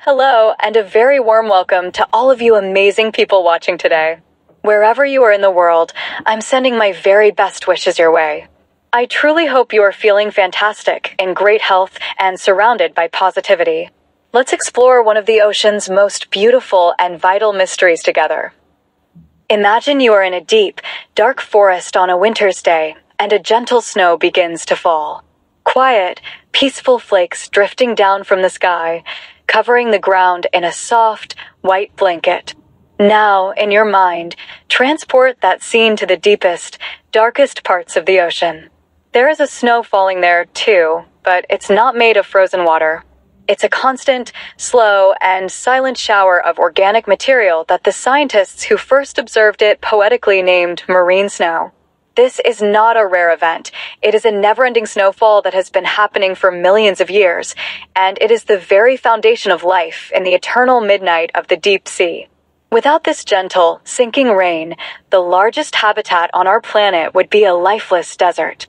Hello, and a very warm welcome to all of you amazing people watching today. Wherever you are in the world, I'm sending my very best wishes your way. I truly hope you are feeling fantastic, in great health, and surrounded by positivity. Let's explore one of the ocean's most beautiful and vital mysteries together. Imagine you are in a deep, dark forest on a winter's day, and a gentle snow begins to fall. Quiet, peaceful flakes drifting down from the sky, covering the ground in a soft, white blanket. Now, in your mind, transport that scene to the deepest, darkest parts of the ocean. There is a snow falling there, too, but it's not made of frozen water. It's a constant, slow, and silent shower of organic material that the scientists who first observed it poetically named marine snow. This is not a rare event. It is a never-ending snowfall that has been happening for millions of years, and it is the very foundation of life in the eternal midnight of the deep sea. Without this gentle, sinking rain, the largest habitat on our planet would be a lifeless desert.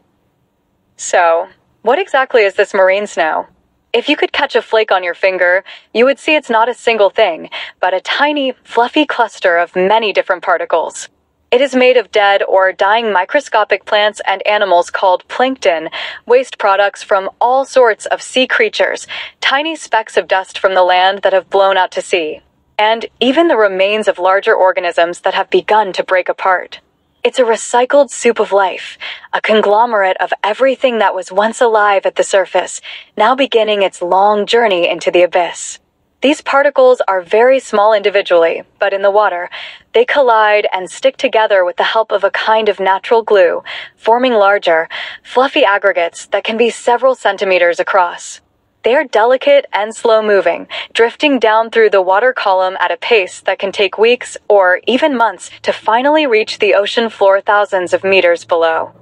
So, what exactly is this marine snow? If you could catch a flake on your finger, you would see it's not a single thing, but a tiny, fluffy cluster of many different particles. It is made of dead or dying microscopic plants and animals called plankton, waste products from all sorts of sea creatures, tiny specks of dust from the land that have blown out to sea, and even the remains of larger organisms that have begun to break apart. It's a recycled soup of life, a conglomerate of everything that was once alive at the surface, now beginning its long journey into the abyss. These particles are very small individually, but in the water, they collide and stick together with the help of a kind of natural glue, forming larger, fluffy aggregates that can be several centimeters across. They are delicate and slow-moving, drifting down through the water column at a pace that can take weeks or even months to finally reach the ocean floor thousands of meters below.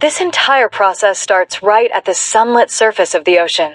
This entire process starts right at the sunlit surface of the ocean.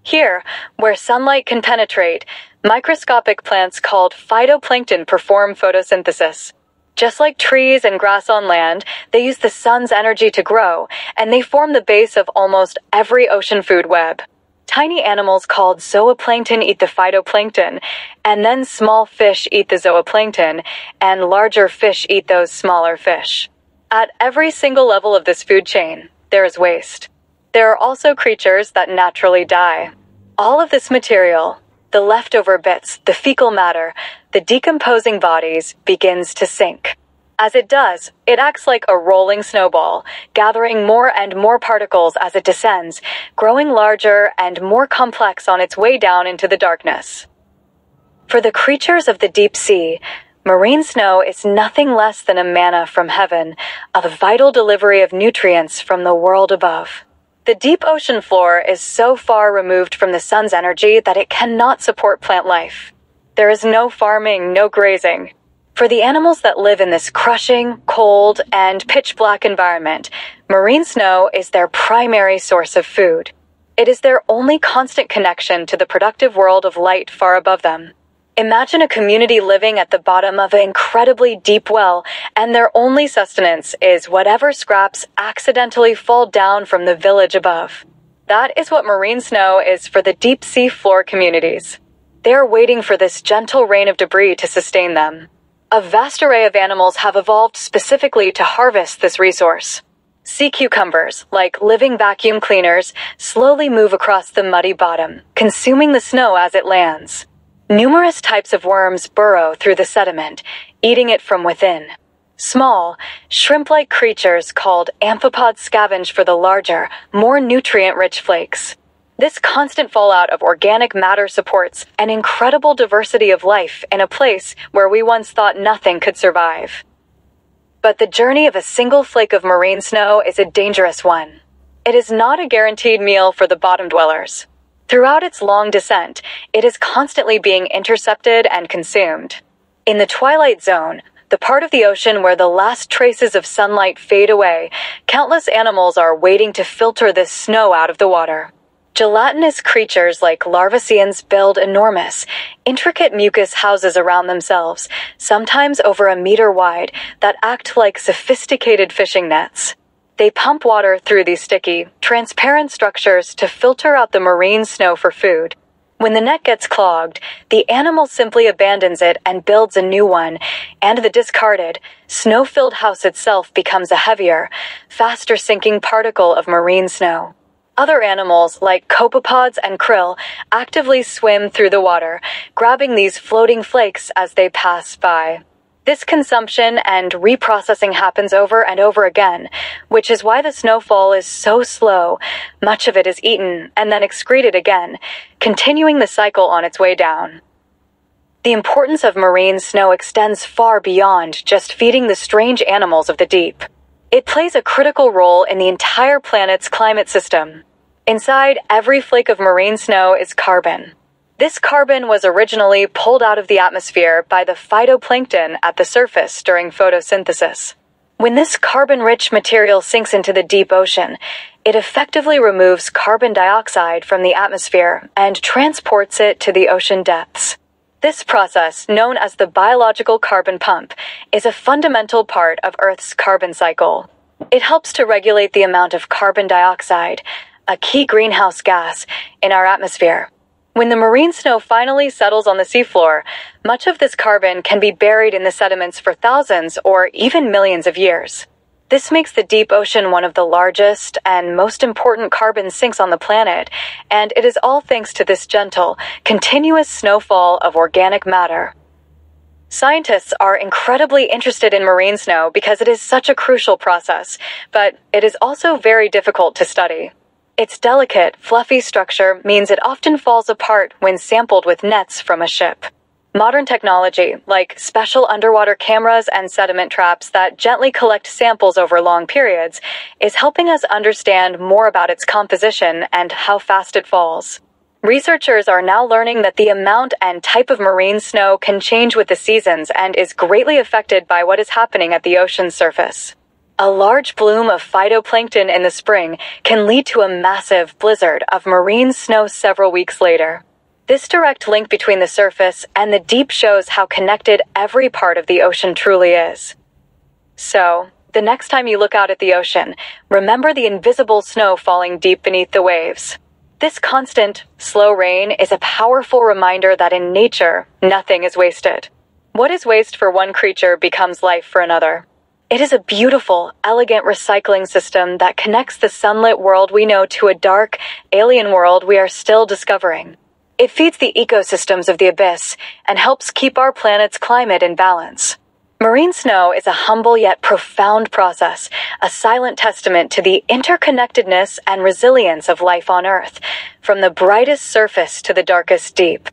Here, where sunlight can penetrate, microscopic plants called phytoplankton perform photosynthesis. Just like trees and grass on land, they use the sun's energy to grow, and they form the base of almost every ocean food web. Tiny animals called zooplankton eat the phytoplankton, and then small fish eat the zooplankton, and larger fish eat those smaller fish. At every single level of this food chain, there is waste. There are also creatures that naturally die. All of this material, the leftover bits, the fecal matter, the decomposing bodies, begins to sink. As it does, it acts like a rolling snowball, gathering more and more particles as it descends, growing larger and more complex on its way down into the darkness. For the creatures of the deep sea, marine snow is nothing less than a manna from heaven, a vital delivery of nutrients from the world above. The deep ocean floor is so far removed from the sun's energy that it cannot support plant life. There is no farming, no grazing. For the animals that live in this crushing, cold, and pitch-black environment, marine snow is their primary source of food. It is their only constant connection to the productive world of light far above them. Imagine a community living at the bottom of an incredibly deep well, and their only sustenance is whatever scraps accidentally fall down from the village above. That is what marine snow is for the deep sea floor communities. They are waiting for this gentle rain of debris to sustain them. A vast array of animals have evolved specifically to harvest this resource. Sea cucumbers, like living vacuum cleaners, slowly move across the muddy bottom, consuming the snow as it lands. Numerous types of worms burrow through the sediment, eating it from within. Small, shrimp-like creatures called amphipods scavenge for the larger, more nutrient-rich flakes. This constant fallout of organic matter supports an incredible diversity of life in a place where we once thought nothing could survive. But the journey of a single flake of marine snow is a dangerous one. It is not a guaranteed meal for the bottom dwellers. Throughout its long descent, it is constantly being intercepted and consumed. In the twilight zone, the part of the ocean where the last traces of sunlight fade away, countless animals are waiting to filter this snow out of the water. Gelatinous creatures like larvaceans build enormous, intricate mucus houses around themselves, sometimes over a meter wide, that act like sophisticated fishing nets. They pump water through these sticky, transparent structures to filter out the marine snow for food. When the net gets clogged, the animal simply abandons it and builds a new one, and the discarded, snow-filled house itself becomes a heavier, faster sinking particle of marine snow. Other animals, like copepods and krill, actively swim through the water, grabbing these floating flakes as they pass by. This consumption and reprocessing happens over and over again, which is why the snowfall is so slow. Much of it is eaten and then excreted again, continuing the cycle on its way down. The importance of marine snow extends far beyond just feeding the strange animals of the deep. It plays a critical role in the entire planet's climate system. Inside every flake of marine snow is carbon. This carbon was originally pulled out of the atmosphere by the phytoplankton at the surface during photosynthesis. When this carbon-rich material sinks into the deep ocean, it effectively removes carbon dioxide from the atmosphere and transports it to the ocean depths. This process, known as the biological carbon pump, is a fundamental part of Earth's carbon cycle. It helps to regulate the amount of carbon dioxide, a key greenhouse gas, in our atmosphere. When the marine snow finally settles on the seafloor, much of this carbon can be buried in the sediments for thousands or even millions of years. This makes the deep ocean one of the largest and most important carbon sinks on the planet, and it is all thanks to this gentle, continuous snowfall of organic matter. Scientists are incredibly interested in marine snow because it is such a crucial process, but it is also very difficult to study. Its delicate, fluffy structure means it often falls apart when sampled with nets from a ship. Modern technology, like special underwater cameras and sediment traps that gently collect samples over long periods, is helping us understand more about its composition and how fast it falls. Researchers are now learning that the amount and type of marine snow can change with the seasons and is greatly affected by what is happening at the ocean's surface. A large bloom of phytoplankton in the spring can lead to a massive blizzard of marine snow several weeks later. This direct link between the surface and the deep shows how connected every part of the ocean truly is. So, the next time you look out at the ocean, remember the invisible snow falling deep beneath the waves. This constant, slow rain is a powerful reminder that in nature, nothing is wasted. What is waste for one creature becomes life for another. It is a beautiful, elegant recycling system that connects the sunlit world we know to a dark, alien world we are still discovering. It feeds the ecosystems of the abyss and helps keep our planet's climate in balance. Marine snow is a humble yet profound process, a silent testament to the interconnectedness and resilience of life on Earth, from the brightest surface to the darkest deep.